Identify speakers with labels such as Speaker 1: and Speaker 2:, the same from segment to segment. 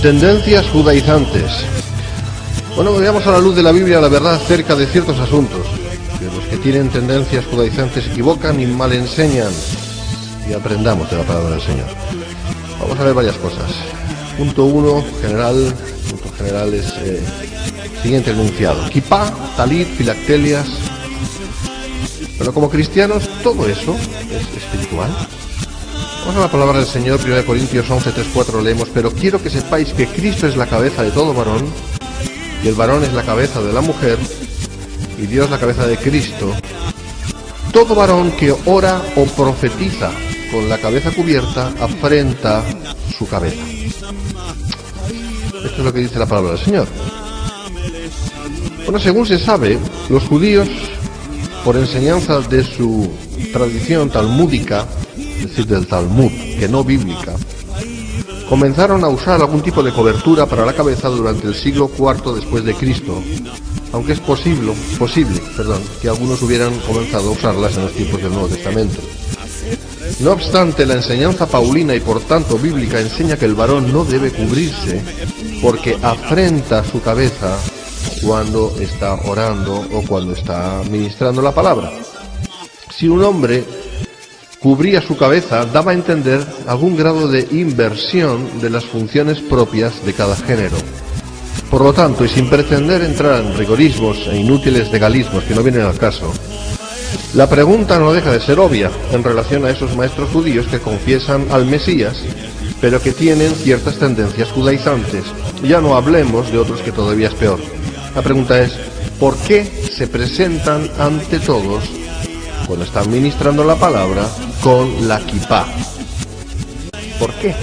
Speaker 1: Tendencias judaizantes. Bueno, veamos a la luz de la Biblia la verdad acerca de ciertos asuntos. Que los que tienen tendencias judaizantes se equivocan y mal enseñan. Y aprendamos de la palabra del Señor. Vamos a ver varias cosas. Punto 1, punto general es siguiente enunciado. Kipá, talit, filactelias. Pero como cristianos, todo eso es espiritual. Vamos a la palabra del Señor, 1 Corintios 11, 3, 4, leemos: pero quiero que sepáis que Cristo es la cabeza de todo varón, y el varón es la cabeza de la mujer, y Dios la cabeza de Cristo. Todo varón que ora o profetiza con la cabeza cubierta afrenta su cabeza. Esto es lo que dice la palabra del Señor. Bueno, según se sabe, los judíos, por enseñanza de su tradición talmúdica, es decir, del Talmud, que no bíblica, comenzaron a usar algún tipo de cobertura para la cabeza durante el siglo IV después de Cristo, aunque es posible, que algunos hubieran comenzado a usarlas en los tiempos del Nuevo Testamento. No obstante, la enseñanza paulina y por tanto bíblica enseña que el varón no debe cubrirse porque afrenta su cabeza cuando está orando o cuando está ministrando la palabra. Si un hombre cubría su cabeza, daba a entender algún grado de inversión de las funciones propias de cada género. Por lo tanto, y sin pretender entrar en rigorismos e inútiles legalismos que no vienen al caso, la pregunta no deja de ser obvia en relación a esos maestros judíos que confiesan al Mesías, pero que tienen ciertas tendencias judaizantes. Ya no hablemos de otros que todavía es peor. La pregunta es: ¿por qué se presentan ante todos, cuando están ministrando la palabra, con la kipá? ¿Por qué?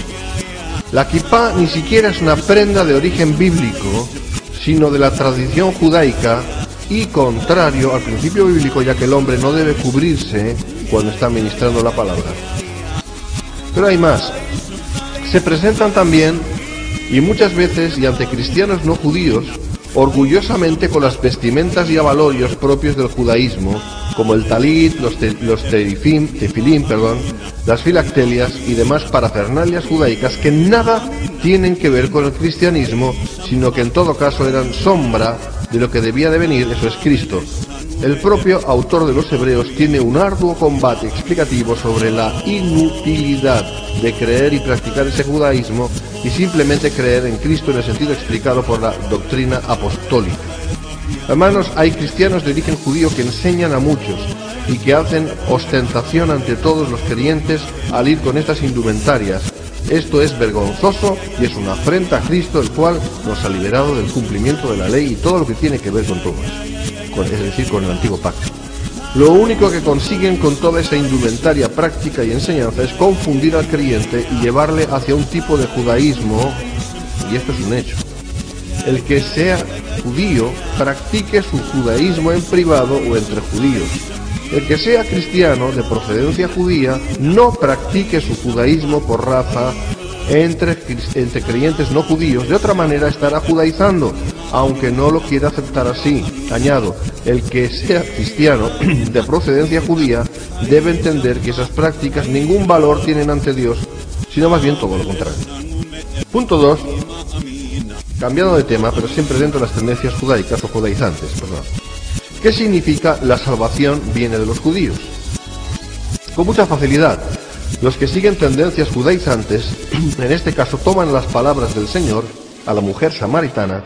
Speaker 1: La kipá ni siquiera es una prenda de origen bíblico, sino de la tradición judaica y contrario al principio bíblico, ya que el hombre no debe cubrirse cuando está ministrando la palabra. Pero hay más. Se presentan también, y muchas veces, y ante cristianos no judíos, orgullosamente con las vestimentas y abalorios propios del judaísmo, como el talit, los tefilim, las filactelias y demás parafernalias judaicas que nada tienen que ver con el cristianismo, sino que en todo caso eran sombra de lo que debía de venir, eso es Cristo. El propio autor de los Hebreos tiene un arduo combate explicativo sobre la inutilidad de creer y practicar ese judaísmo y simplemente creer en Cristo en el sentido explicado por la doctrina apostólica. Hermanos, hay cristianos de origen judío que enseñan a muchos y que hacen ostentación ante todos los creyentes al ir con estas indumentarias. Esto es vergonzoso y es una afrenta a Cristo, el cual nos ha liberado del cumplimiento de la ley y todo lo que tiene que ver con todo eso, es decir, con el antiguo pacto. Lo único que consiguen con toda esa indumentaria práctica y enseñanza es confundir al creyente y llevarle hacia un tipo de judaísmo, y esto es un hecho. El que sea judío practique su judaísmo en privado o entre judíos. El que sea cristiano de procedencia judía no practique su judaísmo por raza entre creyentes no judíos. De otra manera estará judaizando, aunque no lo quiera aceptar así. Añado, el que sea cristiano de procedencia judía debe entender que esas prácticas ningún valor tienen ante Dios, sino más bien todo lo contrario. Punto 2. Cambiando de tema, pero siempre dentro de las tendencias judaicas o judaizantes, ¿Qué significa la salvación viene de los judíos? Con mucha facilidad, los que siguen tendencias judaizantes, en este caso toman las palabras del Señor a la mujer samaritana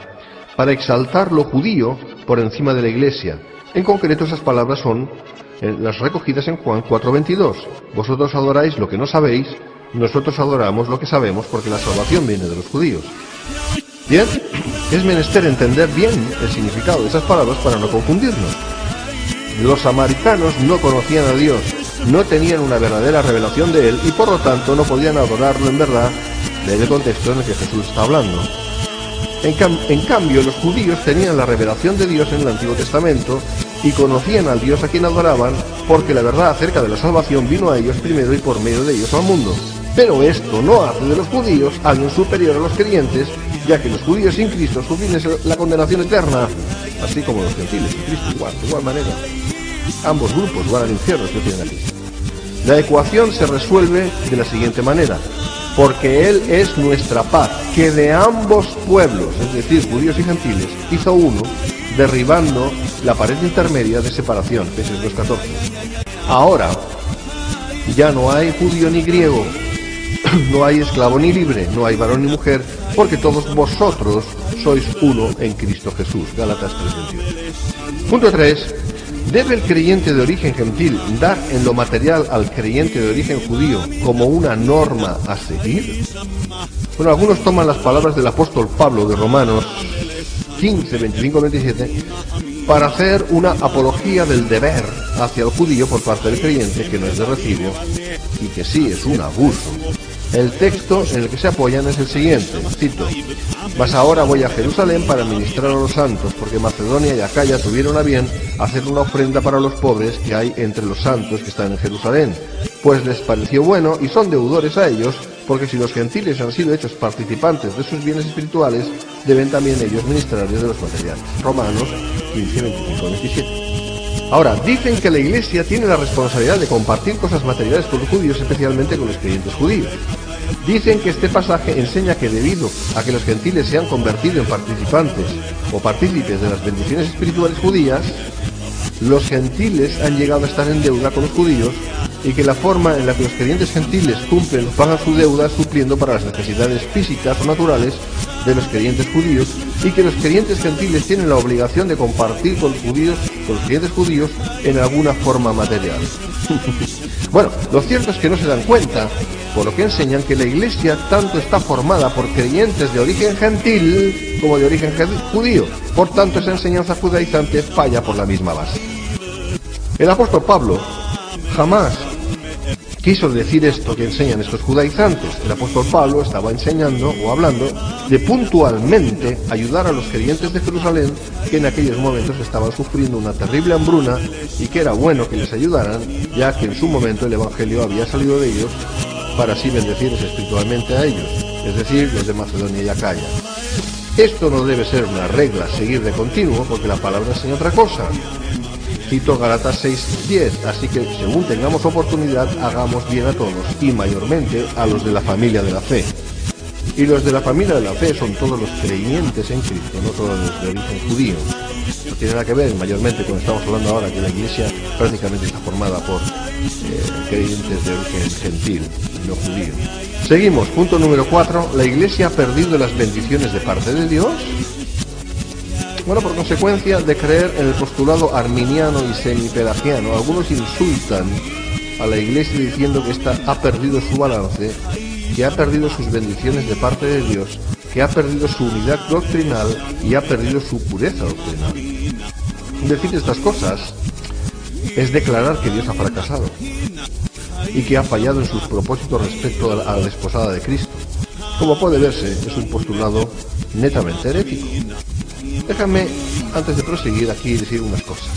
Speaker 1: para exaltar lo judío por encima de la iglesia. En concreto, esas palabras son las recogidas en Juan 4:22. Vosotros adoráis lo que no sabéis, nosotros adoramos lo que sabemos, porque la salvación viene de los judíos. Bien, es menester entender bien el significado de esas palabras para no confundirnos. Los samaritanos no conocían a Dios, no tenían una verdadera revelación de Él y por lo tanto no podían adorarlo en verdad, en el contexto en el que Jesús está hablando. En cambio, los judíos tenían la revelación de Dios en el Antiguo Testamento y conocían al Dios a quien adoraban, porque la verdad acerca de la salvación vino a ellos primero y por medio de ellos al mundo. Pero esto no hace de los judíos alguien superior a los creyentes, ya que los judíos sin Cristo su fin es la condenación eterna, así como los gentiles sin Cristo, de igual manera. Ambos grupos van al infierno si no tienen a Cristo. La ecuación se resuelve de la siguiente manera. porque Él es nuestra paz, que de ambos pueblos, es decir, judíos y gentiles, hizo uno, derribando la pared intermedia de separación, Efesios 2:14. Ahora, ya no hay judío ni griego, no hay esclavo ni libre, no hay varón ni mujer, porque todos vosotros sois uno en Cristo Jesús. Gálatas 3:21. Punto 3. ¿Debe el creyente de origen gentil dar en lo material al creyente de origen judío como una norma a seguir? Bueno, algunos toman las palabras del apóstol Pablo de Romanos 15, 25-27 para hacer una apología del deber hacia el judío por parte del creyente, que no es de recibo y que sí es un abuso. El texto en el que se apoyan es el siguiente, cito: «Mas ahora voy a Jerusalén para ministrar a los santos, porque Macedonia y Acaya tuvieron a bien hacer una ofrenda para los pobres que hay entre los santos que están en Jerusalén, pues les pareció bueno y son deudores a ellos, porque si los gentiles han sido hechos participantes de sus bienes espirituales, deben también ellos ministrarles de los materiales». Romanos 15, 25-27. Ahora, dicen que la Iglesia tiene la responsabilidad de compartir cosas materiales con los judíos, especialmente con los creyentes judíos. Dicen que este pasaje enseña que debido a que los gentiles se han convertido en participantes o partícipes de las bendiciones espirituales judías, los gentiles han llegado a estar en deuda con los judíos, y que la forma en la que los creyentes gentiles pagan su deuda supliendo para las necesidades físicas o naturales de los creyentes judíos, y que los creyentes gentiles tienen la obligación de compartir con los creyentes judíos en alguna forma material. Bueno, lo cierto es que no se dan cuenta, por lo que enseñan que la Iglesia tanto está formada por creyentes de origen gentil como de origen judío. Por tanto, esa enseñanza judaizante falla por la misma base. El apóstol Pablo jamás quiso decir esto que enseñan estos judaizantes. El apóstol Pablo estaba enseñando o hablando de puntualmente ayudar a los creyentes de Jerusalén, que en aquellos momentos estaban sufriendo una terrible hambruna, y que era bueno que les ayudaran, ya que en su momento el Evangelio había salido de ellos para así bendecirles espiritualmente a ellos, es decir, los de Macedonia y Acaya. Esto no debe ser una regla a seguir de continuo, porque la palabra enseña otra cosa. Cito Gálatas 6:10, así que según tengamos oportunidad, hagamos bien a todos, y mayormente a los de la familia de la fe. Y los de la familia de la fe son todos los creyentes en Cristo, no todos los de origen judío. No tiene nada que ver mayormente cuando estamos hablando ahora que la Iglesia prácticamente está formada por creyentes de origen gentil, no judío. Seguimos, punto número 4. ¿La Iglesia ha perdido las bendiciones de parte de Dios? Bueno, por consecuencia de creer en el postulado arminiano y semipelagiano, algunos insultan a la Iglesia diciendo que ésta ha perdido su balance, que ha perdido sus bendiciones de parte de Dios, que ha perdido su unidad doctrinal y ha perdido su pureza doctrinal. Decir estas cosas es declarar que Dios ha fracasado y que ha fallado en sus propósitos respecto a la desposada de Cristo. Como puede verse, es un postulado netamente herético. Déjame, antes de proseguir aquí, decir unas cosas.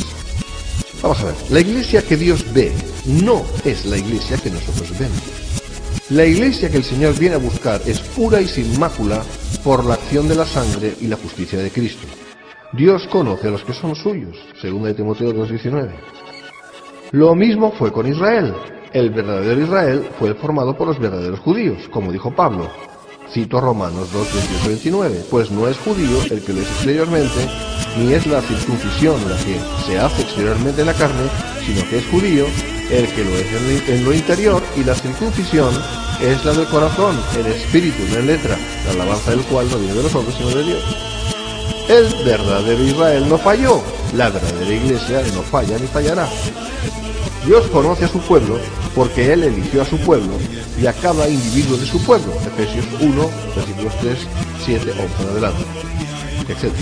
Speaker 1: Vamos a ver, la Iglesia que Dios ve no es la Iglesia que nosotros vemos. La Iglesia que el Señor viene a buscar es pura y sin mácula por la acción de la sangre y la justicia de Cristo. Dios conoce a los que son suyos, 2 Timoteo 2:19. Lo mismo fue con Israel. El verdadero Israel fue formado por los verdaderos judíos, como dijo Pablo. Cito Romanos 2:28-29, pues no es judío el que lo es exteriormente, ni es la circuncisión la que se hace exteriormente en la carne, sino que es judío el que lo es en lo interior, y la circuncisión es la del corazón, el espíritu, no en letra, la alabanza del cual no viene de los hombres, sino de Dios. El verdadero Israel no falló, la verdadera Iglesia no falla ni fallará. Dios conoce a su pueblo porque Él eligió a su pueblo y a cada individuo de su pueblo, Efesios 1, versículos 3, 7, 11 en adelante, etc.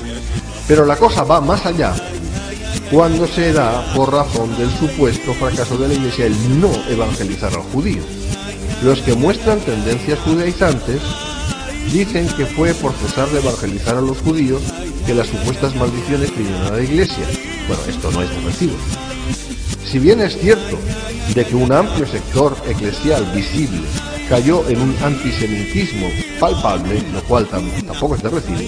Speaker 1: Pero la cosa va más allá cuando se da por razón del supuesto fracaso de la Iglesia el no evangelizar al judío. Los que muestran tendencias judaizantes dicen que fue por cesar de evangelizar a los judíos que las supuestas maldiciones vinieron a la Iglesia. Bueno, esto no es de recibo. Si bien es cierto de que un amplio sector eclesial visible cayó en un antisemitismo palpable, lo cual tampoco es de recibo,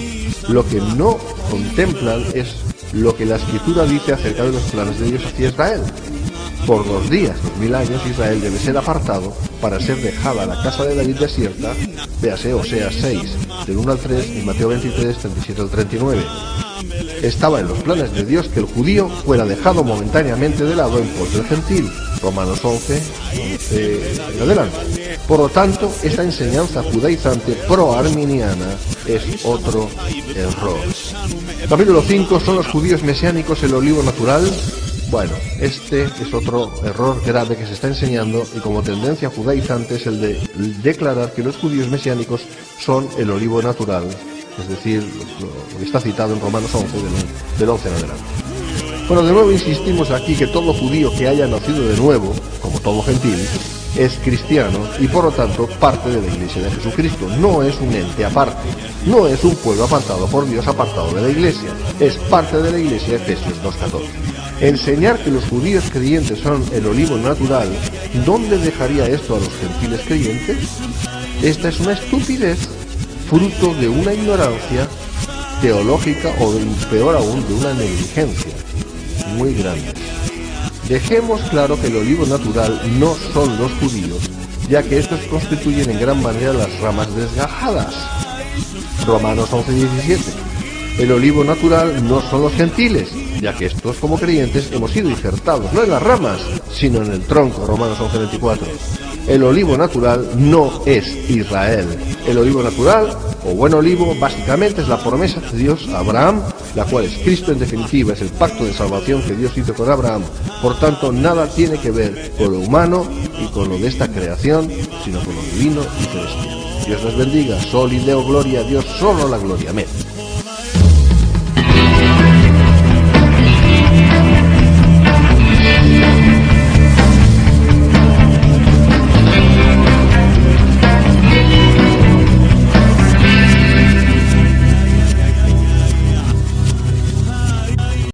Speaker 1: lo que no contemplan es lo que la Escritura dice acerca de los planes de Dios hacia Israel. Por 2 días, 2000 años, Israel debe ser apartado para ser dejada la casa de David desierta, véase Oseas 6, del 1 al 3 y Mateo 23, 37 al 39. Estaba en los planes de Dios que el judío fuera dejado momentáneamente de lado en pos del gentil, Romanos 11, en adelante. Por lo tanto, esta enseñanza judaizante pro-arminiana es otro error. Capítulo 5, ¿son los judíos mesiánicos el olivo natural? Bueno, este es otro error grave que se está enseñando y como tendencia judaizante es el de declarar que los judíos mesiánicos son el olivo natural, es decir, lo que está citado en Romanos 11, del 11 en adelante. Bueno, de nuevo insistimos aquí que todo judío que haya nacido de nuevo, como todo gentil, es cristiano y por lo tanto parte de la Iglesia de Jesucristo. No es un ente aparte, no es un pueblo apartado por Dios, apartado de la Iglesia, es parte de la Iglesia. Efesios 2:14. Enseñar que los judíos creyentes son el olivo natural, ¿dónde dejaría esto a los gentiles creyentes? Esta es una estupidez, fruto de una ignorancia teológica o, peor aún, de una negligencia muy grande. Dejemos claro que el olivo natural no son los judíos, ya que estos constituyen en gran manera las ramas desgajadas. Romanos 11:17. El olivo natural no son los gentiles, ya que estos como creyentes hemos sido injertados no en las ramas, sino en el tronco. Romanos 11:24. El olivo natural no es Israel. El olivo natural, o buen olivo, básicamente es la promesa de Dios a Abraham, la cual es Cristo. En definitiva, es el pacto de salvación que Dios hizo con Abraham. Por tanto, nada tiene que ver con lo humano y con lo de esta creación, sino con lo divino y celestial. Dios nos bendiga. Sol y Deo, gloria a Dios, solo la gloria. Amén.